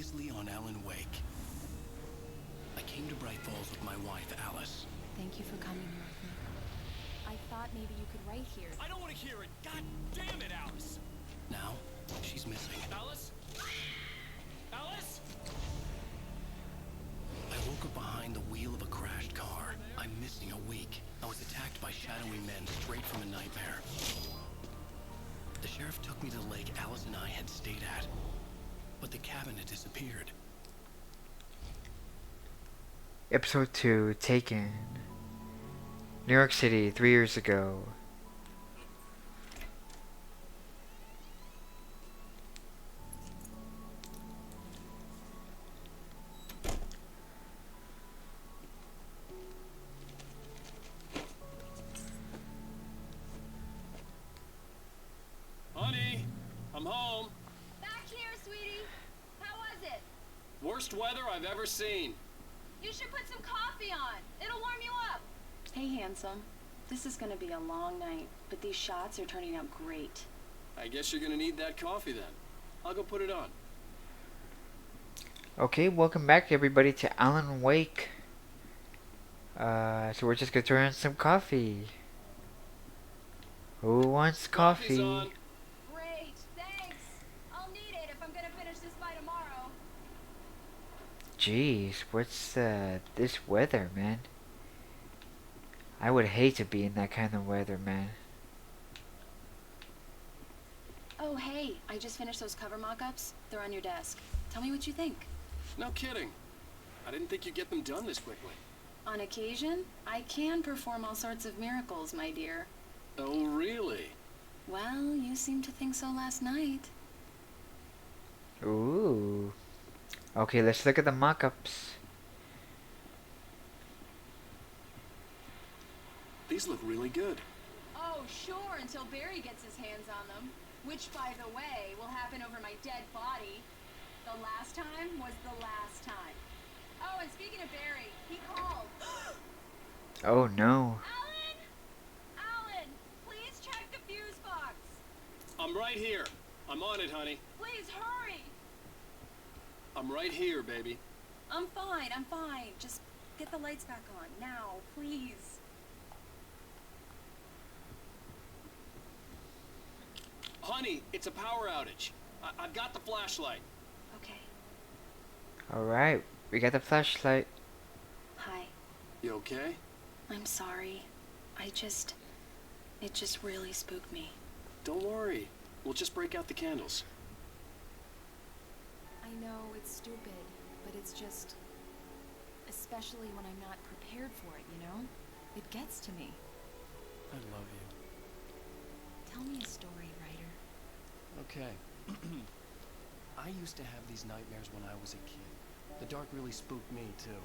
Previously on Alan Wake. I came to Bright Falls with my wife, Alice. Thank you for coming here with me. I thought maybe you could write here. I don't want to hear it! God damn it, Alice! Now, she's missing. Alice? Alice? I woke up behind the wheel of a crashed car. I'm missing a week. I was attacked by shadowy men straight from a nightmare. The sheriff took me to the lake Alice and I had stayed at. But the cabin had disappeared. Episode 2, Taken. New York City, 3 years ago. Honey, I'm home. Back here, sweetie. How was it? Worst weather I've ever seen. You should put some coffee on. It'll warm you up. Hey, handsome. This is gonna be a long night, but these shots are turning out great. I guess you're gonna need that coffee then. I'll go put it on. Okay, welcome back everybody to Alan Wake. So we're just gonna turn on some coffee. Who wants Coffee's coffee? on. Great, thanks. I'll need it if I'm gonna finish this by tomorrow. Jeez, what's this weather, man? I would hate to be in that kind of weather, man. Oh, hey, I just finished those cover mock-ups. They're on your desk. Tell me what you think. No kidding. I didn't think you'd get them done this quickly. On occasion, I can perform all sorts of miracles, my dear. Oh, really? Well, you seemed to think so last night. Ooh. Okay, let's look at the mock-ups. These look really good. Oh, sure, until Barry gets his hands on them. Which, by the way, will happen over my dead body. The last time was the last time. Oh, and speaking of Barry, he called. Oh no. Alan! Alan! Please check the fuse box. I'm right here. I'm on it, honey. Please hurry. I'm right here, baby. I'm fine, I'm fine. Just get the lights back on, now, please. Honey, it's a power outage. I've got the flashlight. Okay. Alright, we got the flashlight. Hi. You okay? I'm sorry. It just really spooked me. Don't worry. We'll just break out the candles. I know it's stupid, but it's just... especially when I'm not prepared for it, you know? It gets to me. I love you. Tell me a story, writer. Okay. I used to have these nightmares when I was a kid. The dark really spooked me, too.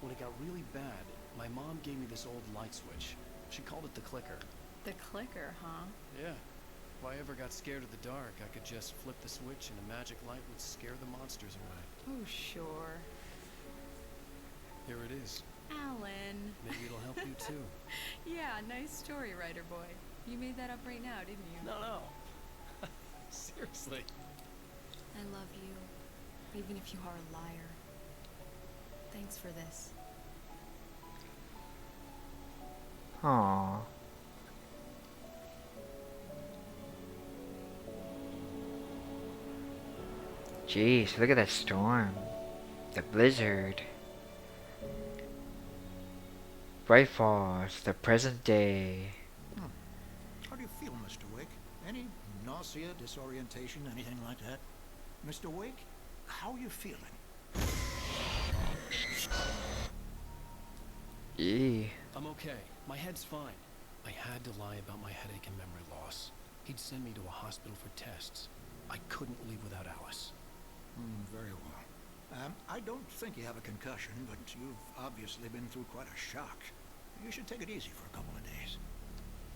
When it got really bad, my mom gave me this old light switch. She called it the clicker. The clicker, huh? Yeah. If I ever got scared of the dark, I could just flip the switch and a magic light would scare the monsters away. Oh, sure. Here it is. Alan. Maybe it'll help you, too. Yeah, nice story, writer boy. You made that up right now, didn't you? No. Seriously. I love you, even if you are a liar. Thanks for this. Aww. Jeez, look at that storm. The blizzard. Bright Falls, the present day. How do you feel, Mr. Wake? Any nausea, disorientation, anything like that? Mr. Wake, how are you feeling? Eee. I'm okay. My head's fine. I had to lie about my headache and memory loss. He'd send me to a hospital for tests. I couldn't leave without Alice. Very well. I don't think you have a concussion, but you've obviously been through quite a shock. You should take it easy for a couple of days.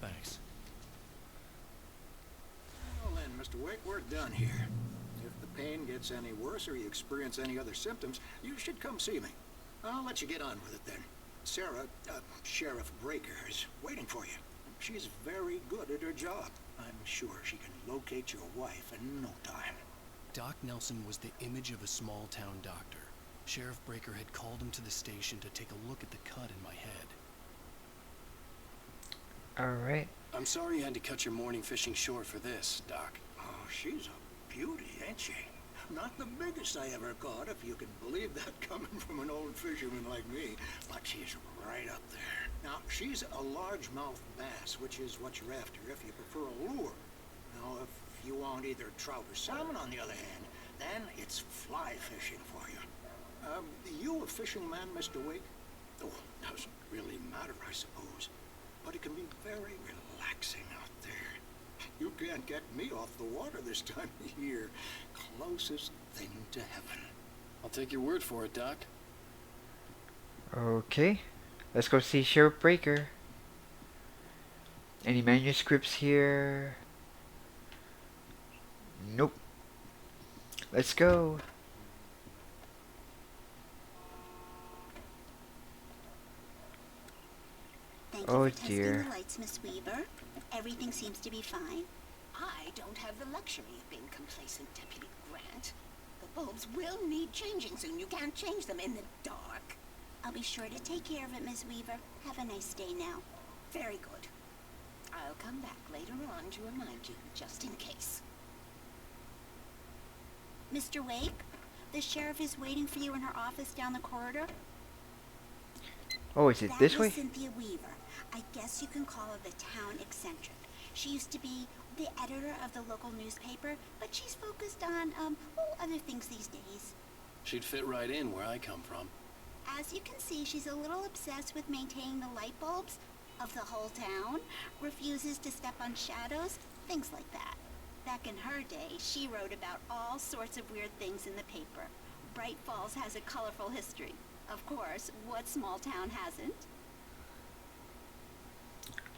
Thanks. Well then, Mr. Wake, we're done here. If the pain gets any worse or you experience any other symptoms, you should come see me. I'll let you get on with it then. Sarah, Sheriff Breaker, is waiting for you. She's very good at her job. I'm sure she can locate your wife in no time. Doc Nelson was the image of a small-town doctor. Sheriff Breaker had called him to the station to take a look at the cut in my head. Alright. I'm sorry you had to cut your morning fishing short for this, Doc. Oh, she's a beauty, ain't she? Not the biggest I ever caught, if you can believe that coming from an old fisherman like me, but she's right up there. Now, she's a largemouth bass, which is what you're after if you prefer a lure. Now, if you want either trout or salmon, on the other hand, then it's fly fishing for you. You a fishing man, Mr. Wake? Oh, doesn't really matter, I suppose. But it can be very relaxing out there. You can't get me off the water this time of year. Closest thing to heaven. I'll take your word for it, Doc. Okay. Let's go see Sheriff Breaker. Any manuscripts here? Nope. Let's go. Thank you Oh, for testing dear. the lights, Miss Weaver. Everything seems to be fine. I don't have the luxury of being complacent, Deputy Grant. The bulbs will need changing soon. You can't change them in the dark. I'll be sure to take care of it, Miss Weaver. Have a nice day now. Very good. I'll come back later on to remind you, just in case. Mr. Wake, the sheriff is waiting for you in her office down the corridor. Oh, is it this That way? is Cynthia Weaver. I guess you can call her the town eccentric. She used to be the editor of the local newspaper, but she's focused on, other things these days. She'd fit right in where I come from. As you can see, she's a little obsessed with maintaining the light bulbs of the whole town, refuses to step on shadows, things like that. Back in her day, she wrote about all sorts of weird things in the paper. Bright Falls has a colorful history. Of course, what small town hasn't?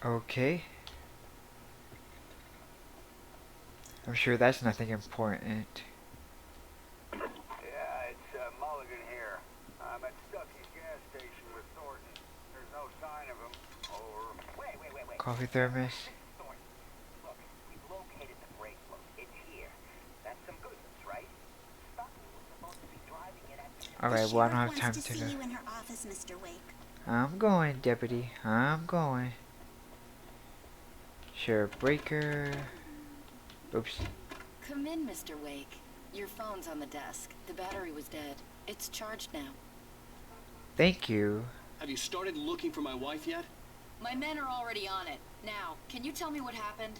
Okay. I'm sure that's nothing important. Yeah, it's Mulligan here. I'm at Stucky's gas station with Thornton. There's no sign of him. Over. Wait. Coffee thermos. Thornton, look, we've located the brake load. It's here. That's some good news, right? Stucky was supposed to be driving it at the... Alright, The well, I don't sheriff have time wants to to see know. you in her office, Mr. Wake. I'm going, deputy. I'm going. Sheriff Breaker. Oops. Come in, Mr. Wake. Your phone's on the desk. The battery was dead. It's charged now. Thank you. Have you started looking for my wife yet? My men are already on it. Now, can you tell me what happened?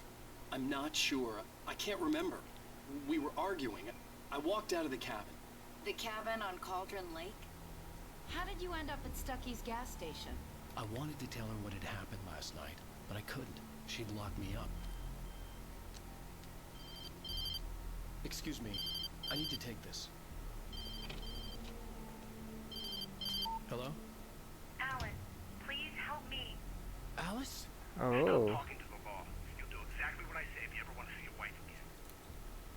I'm not sure. I can't remember. We were arguing. I walked out of the cabin. The cabin on Cauldron Lake? How did you end up at Stucky's gas station? I wanted to tell her what had happened last night, but I couldn't. She'd lock me up. Excuse me. I need to take this. Hello? Alan, please help me. Alice? Oh. Talking to the law. You'll do exactly what I say if you ever want to see your wife again.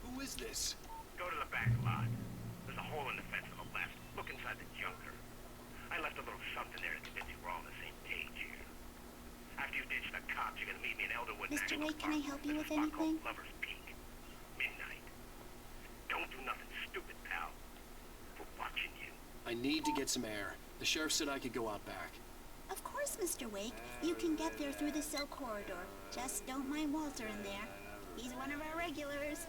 Who is this? Go to the back lot. There's a hole in the fence on the left. Look inside the junker. I left a little something there to convince you we're all on the same page here. After you ditch the cops, you're gonna meet me in Elderwood. Mr. National Wake, can I Park. help you There's with a spot called anything? Lover's Peak. Midnight. Don't do nothing stupid, pal. We're watching you. I need to get some air. The sheriff said I could go out back. Of course, Mr. Wake. You can get there through the cell corridor. Just don't mind Walter in there. He's one of our regulars.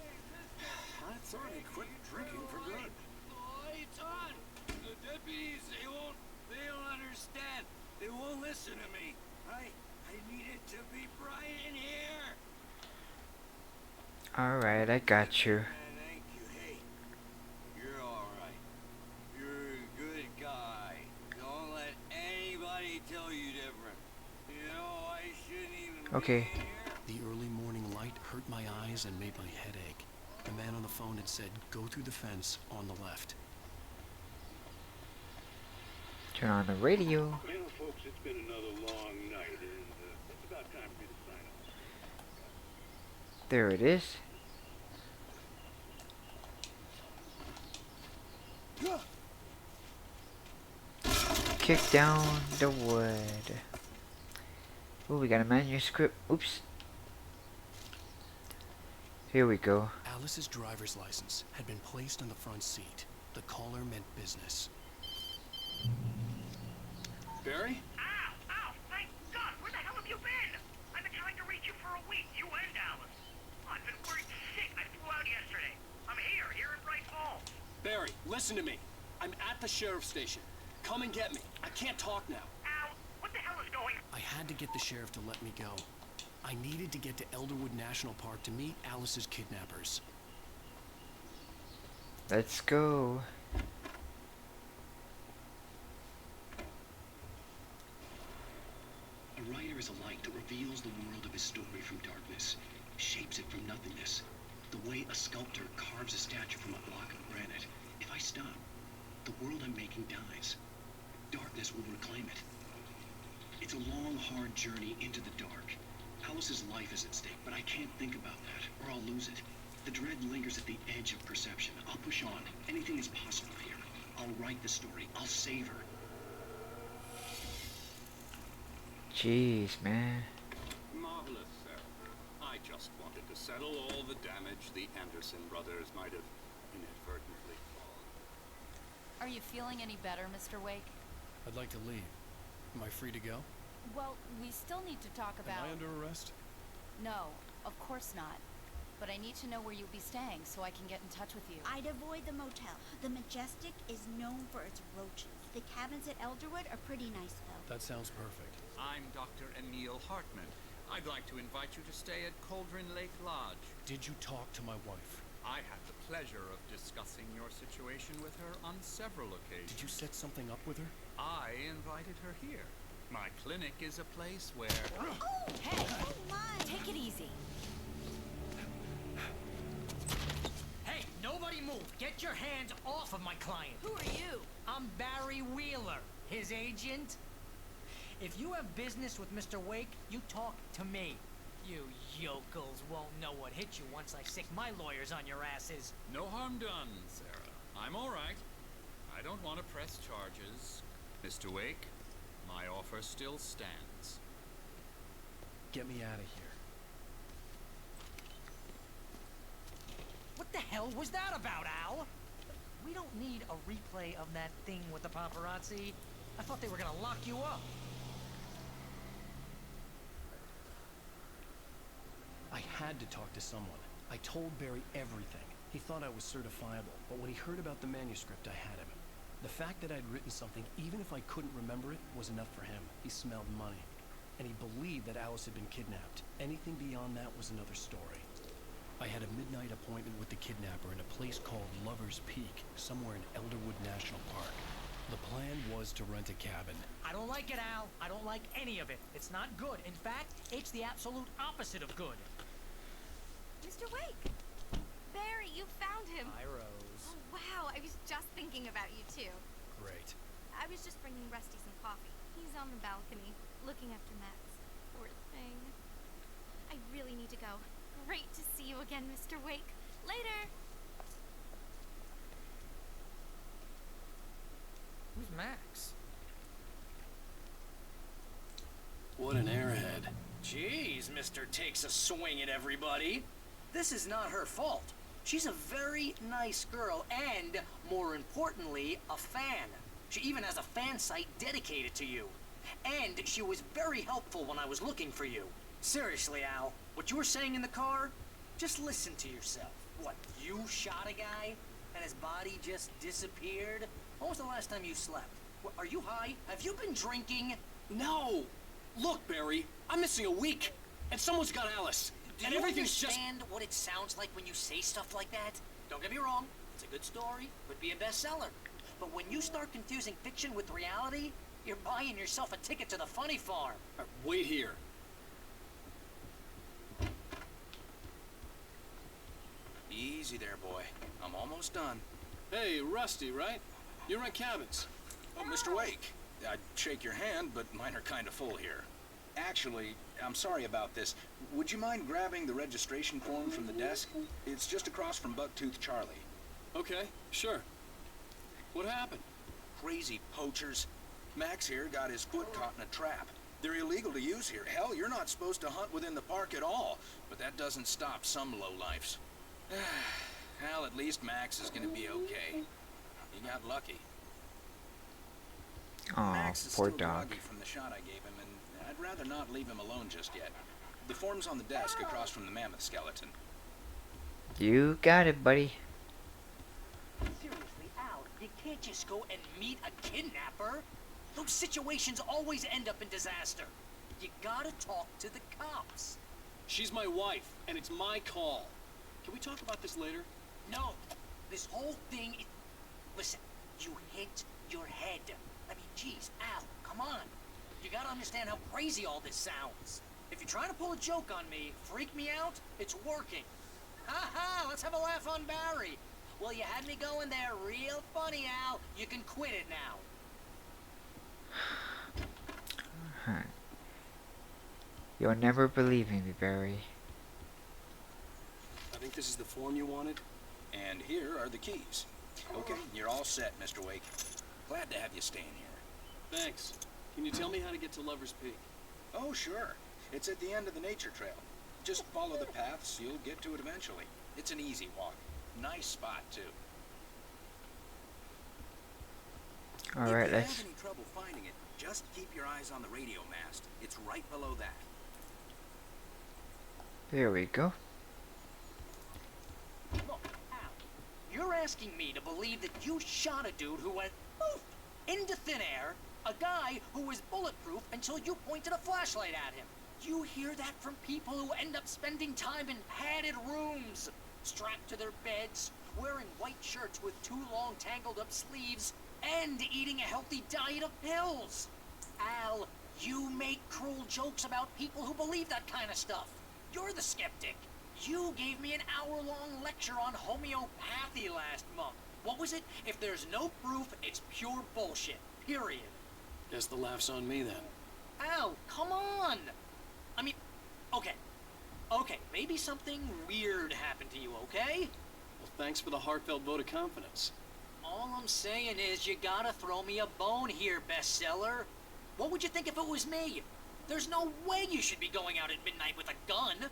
I thought he quit drinking for good. Oh, it's on. The deputies, they don't understand. They won't listen to me. I need it to be bright in here. Alright, I got you. Thank you. Hey, you're all right. You're a good guy. Don't let anybody tell you different. You know, I shouldn't even Okay. be here. The early morning light hurt my eyes and made my head ache. The man on the phone had said, go through the fence on the left. Turn on the radio. Well, folks, it's been another long night, and it's about time for me to sign off. There it is. Kick down the wood. Ooh, we got a manuscript. Oops. Here we go. Alice's driver's license had been placed on the front seat. The caller meant business. Barry? Ow! Ow! Thank God! Where the hell have you been? I've been trying to reach you for a week, you and Alice. I've been worried sick. I flew out yesterday. I'm here in Bright Falls. Barry, listen to me. I'm at the sheriff's station. Come and get me. I can't talk now. Al, what the hell is going on? I had to get the sheriff to let me go. I needed to get to Elderwood National Park to meet Alice's kidnappers. Let's go. A writer is a light that reveals the world of his story from darkness, shapes it from nothingness. The way a sculptor carves a statue from a block of granite. If I stop, the world I'm making dies. Darkness will reclaim it. It's a long, hard journey into the dark. Alice's life is at stake, but I can't think about that, or I'll lose it. The dread lingers at the edge of perception. I'll push on. Anything is possible here. I'll write the story. I'll save her. Jeez, man. Marvelous, sir. I just wanted to settle all the damage the Anderson brothers might have inadvertently caused. Are you feeling any better, Mr. Wake? I'd like to leave. Am I free to go? Well, we still need to talk about... Am I under arrest? No, of course not. But I need to know where you'll be staying so I can get in touch with you. I'd avoid the motel. The Majestic is known for its roaches. The cabins at Elderwood are pretty nice, though. That sounds perfect. I'm Dr. Emil Hartman. I'd like to invite you to stay at Cauldron Lake Lodge. Did you talk to my wife? I had the pleasure of discussing your situation with her on several occasions. Did you set something up with her? I invited her here. My clinic is a place where... Oh, hey! Oh, my! Take it easy. Hey, nobody move! Get your hands off of my client! Who are you? I'm Barry Wheeler, his agent. If you have business with Mr. Wake, you talk to me. You yokels won't know what hit you once I sick my lawyers on your asses. No harm done, Sarah. I'm all right. I don't want to press charges. Mr. Wake, my offer still stands. Get me out of here. What the hell was that about, Al? We don't need a replay of that thing with the paparazzi. I thought they were gonna lock you up. I had to talk to someone. I told Barry everything. He thought I was certifiable, but when he heard about the manuscript, I had him. The fact that I'd written something, even if I couldn't remember it, was enough for him. He smelled money. And he believed that Alice had been kidnapped. Anything beyond that was another story. I had a midnight appointment with the kidnapper in a place called Lover's Peak, somewhere in Elderwood National Park. The plan was to rent a cabin. I don't like it, Al. I don't like any of it. It's not good. In fact, it's the absolute opposite of good. Mr. Wake! Barry, you found him! Hi, Rose. Oh, wow, I was just thinking about you, too. Great. I was just bringing Rusty some coffee. He's on the balcony, looking after Max. Poor thing. I really need to go. Great to see you again, Mr. Wake. Later! Who's Max? What an airhead. Jeez, Mr. Takes a swing at everybody. This is not her fault. She's a very nice girl and, more importantly, a fan. She even has a fan site dedicated to you. And she was very helpful when I was looking for you. Seriously, Al, what you were saying in the car, just listen to yourself. What, you shot a guy and his body just disappeared? When was the last time you slept? What, are you high? Have you been drinking? No! Look, Barry, I'm missing a week, and someone's got Alice. Do And you everything's just... understand what it sounds like when you say stuff like that? Don't get me wrong, it's a good story, could be a bestseller. But when you start confusing fiction with reality, you're buying yourself a ticket to the funny farm. Wait here. Easy there, boy. I'm almost done. Hey, Rusty, right? You rent cabins. Oh, Mr. Wake, I'd shake your hand, but mine are kind of full here. Actually, I'm sorry about this. Would you mind grabbing the registration form from the desk? It's just across from Bucktooth Charlie. Okay, sure. What happened? Crazy poachers. Max here got his foot caught in a trap. They're illegal to use here. Hell, you're not supposed to hunt within the park at all. But that doesn't stop some lowlifes. At least Max is gonna be okay. He got lucky. Aw, Max is poor still dog. groggy from the shot I gave him, and I'd rather not leave him alone just yet. The form's on the desk across from the mammoth skeleton. You got it, buddy. Seriously, Al, you can't just go and meet a kidnapper. Those situations always end up in disaster. You gotta talk to the cops. She's my wife, and it's my call. Can we talk about this later? No, this whole thing is... Listen, you hit your head. I mean, geez, Al, come on. You gotta understand how crazy all this sounds. If you're trying to pull a joke on me, freak me out, it's working. Ha ha, let's have a laugh on Barry. Well, you had me going there real funny, Al. You can quit it now. Alright. You'll never believe me, Barry. I think this is the form you wanted. And here are the keys. Okay, you're all set, Mr. Wake. Glad to have you staying here. Thanks. Can you tell me how to get to Lover's Peak? Oh, sure. It's at the end of the nature trail. Just follow the paths, you'll get to it eventually. It's an easy walk. Nice spot, too. Alright, If let's... you have any trouble finding it, just keep your eyes on the radio mast. It's right below that. There we go. Look, Al, you're asking me to believe that you shot a dude who went poof into thin air, a guy who was bulletproof until you pointed a flashlight at him. You hear that from people who end up spending time in padded rooms, strapped to their beds, wearing white shirts with too long tangled up sleeves, and eating a healthy diet of pills. Al, you make cruel jokes about people who believe that kind of stuff. You're the skeptic. You gave me an hour-long lecture on homeopathy last month. What was it? If there's no proof, it's pure bullshit. Period. Guess the laugh's on me then. Al, come on! I mean, okay. Okay, maybe something weird happened to you, okay? Well, thanks for the heartfelt vote of confidence. All I'm saying is you gotta throw me a bone here, bestseller. What would you think if it was me? There's no way you should be going out at midnight with a gun.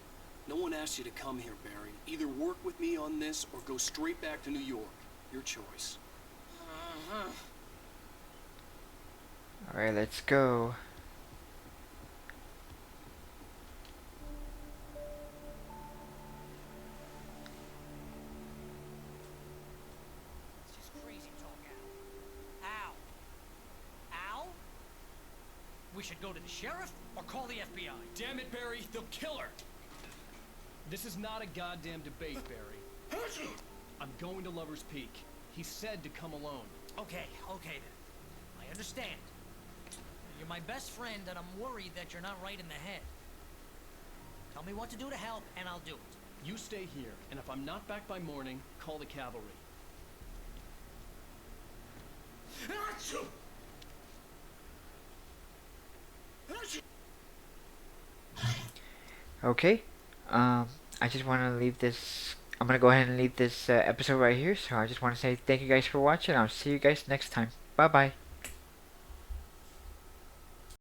No one asked you to come here, Barry. Either work with me on this or go straight back to New York. Your choice. Uh-huh. Alright, let's go. It's just crazy talk, Al. Al? We should go to the sheriff or call the FBI. Damn it, Barry, they'll kill her! This is not a goddamn debate, Barry. I'm going to Lover's Peak. He said to come alone. Okay, okay then. I understand. You're my best friend, and I'm worried that you're not right in the head. Tell me what to do to help, and I'll do it. You stay here, and if I'm not back by morning, call the cavalry. Okay. I just want to leave this... I'm going to go ahead and leave this episode right here. So I just want to say thank you guys for watching. I'll see you guys next time. Bye-bye.